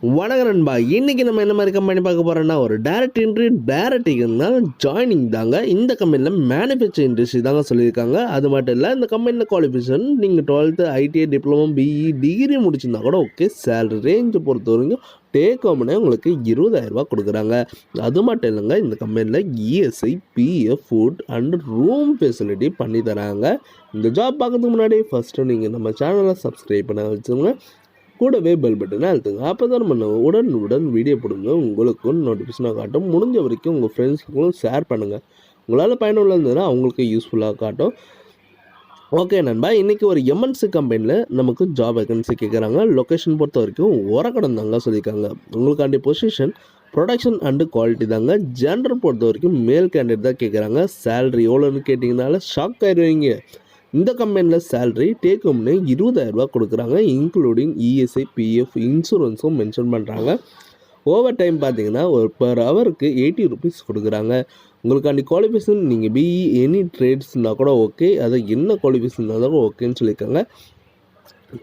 வணக்கம் நண்பா. இன்றைக்கி நம்ம என்ன மாதிரி கம்பெனி பார்க்க போகிறோன்னா ஒரு டேரக்ட் என்ட்ரி டேரக்டிங்னால் ஜாயினிங் தாங்க. இந்த கம்பெனியில் மேனுஃபேக்சரிங் இண்டஸ்ட்ரி தாங்க சொல்லியிருக்காங்க. அது மட்டும் இல்லை, இந்த கம்பெனியில் குவாலிஃபிகேஷன் நீங்கள் 12th ITI diploma BE degree முடிச்சிருந்தா கூட ஓகே. சேலரி ரேஞ்சை பொறுத்த வரைக்கும் டேக் ஹோம்னே உங்களுக்கு 20,000 கொடுக்குறாங்க. அது மட்டும் இல்லைங்க, இந்த கம்பெனியில் ESI PF food and room facility பண்ணி தராங்க. இந்த ஜாப் பார்க்கறதுக்கு முன்னாடி ஃபஸ்ட்டு நீங்கள் நம்ம சேனலை சப்ஸ்கிரைப் பண்ண வச்சுக்கோங்க. கூடவே பெல் பட்டனை அழுத்துங்க. அப்போ தான் நம்ம உடனுடன் வீடியோ போடுங்க உங்களுக்கும் நோட்டிஃபிகேஷனாக காட்டும். முடிஞ்ச வரைக்கும் உங்கள் ஃப்ரெண்ட்ஸுக்கும் ஷேர் பண்ணுங்கள். உங்களால் பயனுள்ள இருந்ததுன்னா அவங்களுக்கு யூஸ்ஃபுல்லாக காட்டும். ஓகே நண்பா, இன்றைக்கி ஒரு எம்என்சி கம்பெனியில் நமக்கு ஜாப் வேகன்சி கேட்குறாங்க. லொக்கேஷன் பொறுத்த வரைக்கும் உரக்கடம் தாங்க சொல்லியிருக்காங்க. உங்களுக்காண்டி பொசிஷன் ப்ரொடக்ஷன் அண்டு குவாலிட்டி தாங்க. ஜெண்டர் பொறுத்த வரைக்கும் மேல் கேண்டிடேட் தான் கேட்குறாங்க. சேலரி எவ்வளோன்னு கேட்டிங்கனால ஷாக் ஆயிடுவீங்க. இந்த கம்பெனியில் சேலரி டேக் ஹோம்னு 20,000 கொடுக்குறாங்க. இன்க்ளூடிங் இஎஸ்ஐ பிஎஃப் இன்சூரன்ஸும் மென்ஷன் பண்ணுறாங்க. ஓவர் டைம் பார்த்தீங்கன்னா ஒரு பர் ஹவருக்கு 80 ருபீஸ் கொடுக்குறாங்க. உங்களுக்காண்டி குவாலிஃபிகேஷன் நீங்கள் பிஇ எனி ட்ரேட்ஸ்னால் கூட ஓகே. அதை என்ன குவாலிஃபிகேஷன் இருந்தாலும் ஓகேன்னு சொல்லியிருக்காங்க.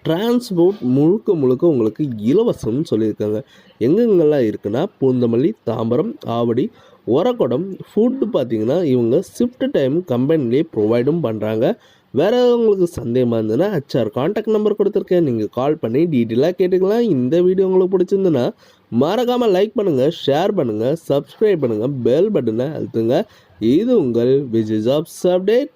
டிரான்ஸ்போர்ட் முழுக்க உங்களுக்கு இலவசம்னு சொல்லியிருக்காங்க. எங்கெங்கெல்லாம் இருக்குன்னா பூந்தமல்லி, தாம்பரம், ஆவடி, ஒரக்குடம். ஃபுட்டு பார்த்தீங்கன்னா இவங்க ஷிஃப்ட் டைம் கம்பெனிலே ப்ரொவைடும் பண்ணுறாங்க. வேறு உங்களுக்கு சந்தேகமாக இருந்ததுன்னா ஹெச்ஆர் கான்டாக்ட் நம்பர் கொடுத்துருக்கேன், நீங்கள் கால் பண்ணி டீட்டெயிலாக கேட்டுக்கலாம். இந்த வீடியோ உங்களுக்கு பிடிச்சிருந்துன்னா மறக்காமல் லைக் பண்ணுங்கள், ஷேர் பண்ணுங்கள், சப்ஸ்கிரைப் பண்ணுங்கள், பெல் பட்டனை அழுத்துங்க. இது உங்கள் விஜய் ஜாப்ஸ் அப்டேட்.